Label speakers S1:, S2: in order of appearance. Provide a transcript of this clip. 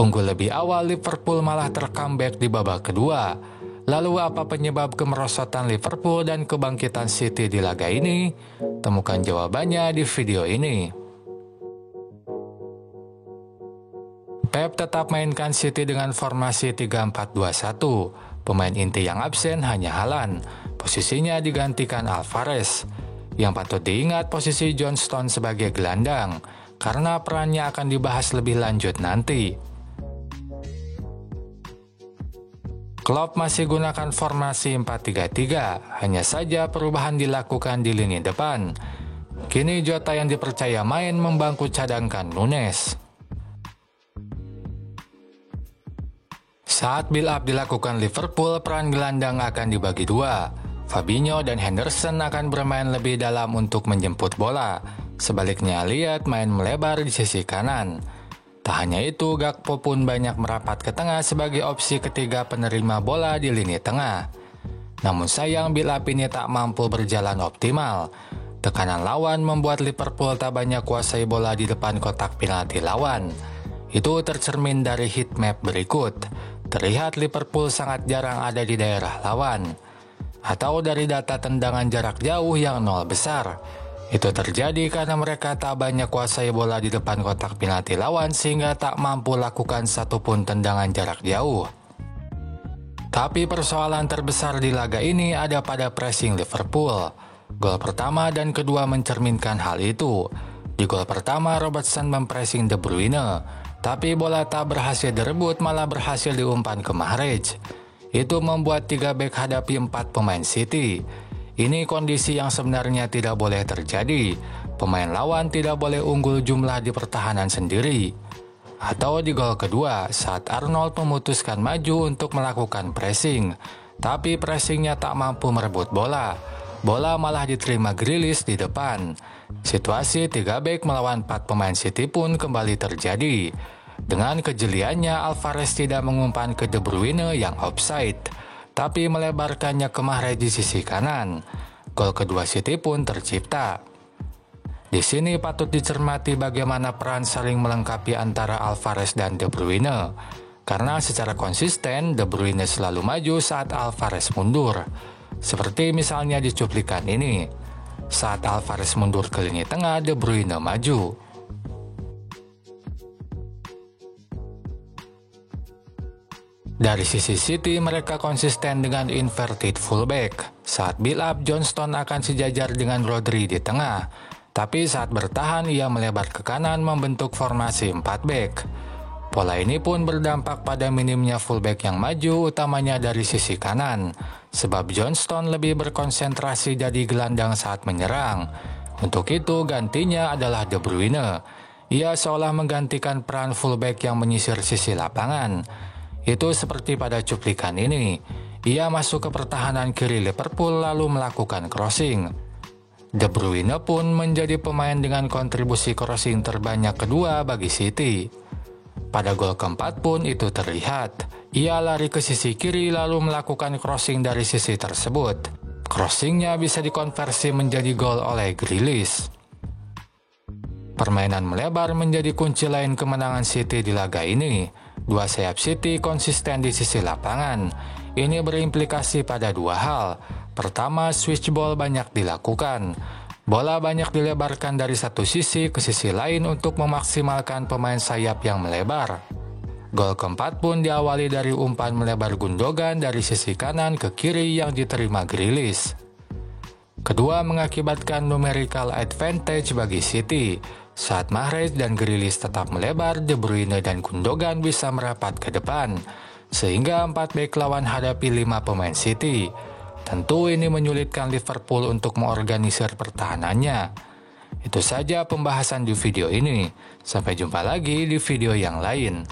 S1: Unggul lebih awal, Liverpool malah ter-comeback di babak kedua. Lalu apa penyebab kemerosotan Liverpool dan kebangkitan City di laga ini? Temukan jawabannya di video ini. Pep tetap mainkan City dengan formasi 3-4-2-1. Pemain inti yang absen hanya Haaland. Posisinya digantikan Alvarez. Yang patut diingat posisi John Stones sebagai gelandang, karena perannya akan dibahas lebih lanjut nanti. Klopp masih gunakan formasi 4-3-3, hanya saja perubahan dilakukan di lini depan. Kini Jota yang dipercaya main membangku cadangkan Nunes. Saat build-up dilakukan Liverpool, peran gelandang akan dibagi dua. Fabinho dan Henderson akan bermain lebih dalam untuk menjemput bola. Sebaliknya Elliott main melebar di sisi kanan. Tak hanya itu, Gakpo pun banyak merapat ke tengah sebagai opsi ketiga penerima bola di lini tengah. Namun sayang build-up ini tak mampu berjalan optimal. Tekanan lawan membuat Liverpool tak banyak kuasai bola di depan kotak penalti lawan. Itu tercermin dari heat map berikut. Terlihat Liverpool sangat jarang ada di daerah lawan. Atau dari data tendangan jarak jauh yang nol besar. Itu terjadi karena mereka tak banyak kuasai bola di depan kotak penalti lawan sehingga tak mampu lakukan satupun tendangan jarak jauh. Tapi persoalan terbesar di laga ini ada pada pressing Liverpool. Gol pertama dan kedua mencerminkan hal itu. Di gol pertama Robertson mempressing De Bruyne, tapi bola tak berhasil direbut malah berhasil diumpan ke Mahrez. Itu membuat 3 bek hadapi 4 pemain City. Ini kondisi yang sebenarnya tidak boleh terjadi. Pemain lawan tidak boleh unggul jumlah di pertahanan sendiri. Atau di gol kedua, saat Arnold memutuskan maju untuk melakukan pressing, tapi pressingnya tak mampu merebut bola. Bola malah diterima Grealish di depan. Situasi 3 bek melawan 4 pemain City pun kembali terjadi. Dengan kejeliannya, Alvarez tidak mengumpan ke De Bruyne yang offside, tapi melebarkannya ke Mahrez di sisi kanan. Gol kedua City pun tercipta. Di sini patut dicermati bagaimana peran saling melengkapi antara Alvarez dan De Bruyne. Karena secara konsisten, De Bruyne selalu maju saat Alvarez mundur. Seperti misalnya di cuplikan ini. Saat Alvarez mundur ke lini tengah, De Bruyne maju. Dari sisi City, mereka konsisten dengan inverted fullback. Saat build up, John Stones akan sejajar dengan Rodri di tengah. Tapi saat bertahan, ia melebar ke kanan membentuk formasi 4 back. Pola ini pun berdampak pada minimnya fullback yang maju, utamanya dari sisi kanan. Sebab John Stones lebih berkonsentrasi jadi gelandang saat menyerang. Untuk itu, gantinya adalah De Bruyne. Ia seolah menggantikan peran fullback yang menyisir sisi lapangan. Itu seperti pada cuplikan ini. Ia masuk ke pertahanan kiri Liverpool lalu melakukan crossing. De Bruyne pun menjadi pemain dengan kontribusi crossing terbanyak kedua bagi City. Pada gol keempat pun itu terlihat. Ia lari ke sisi kiri lalu melakukan crossing dari sisi tersebut. Crossingnya bisa dikonversi menjadi gol oleh Grealish. Permainan melebar menjadi kunci lain kemenangan City di laga ini. Dua sayap City konsisten di sisi lapangan. Ini berimplikasi pada dua hal. Pertama, switch ball banyak dilakukan. Bola banyak dilebarkan dari satu sisi ke sisi lain untuk memaksimalkan pemain sayap yang melebar. Gol keempat pun diawali dari umpan melebar Gundogan dari sisi kanan ke kiri yang diterima Grealish. Kedua mengakibatkan numerical advantage bagi City. Saat Mahrez dan Grealish tetap melebar, De Bruyne dan Gundogan bisa merapat ke depan, sehingga 4 bek lawan hadapi 5 pemain City. Tentu ini menyulitkan Liverpool untuk mengorganisir pertahanannya. Itu saja pembahasan di video ini. Sampai jumpa lagi di video yang lain.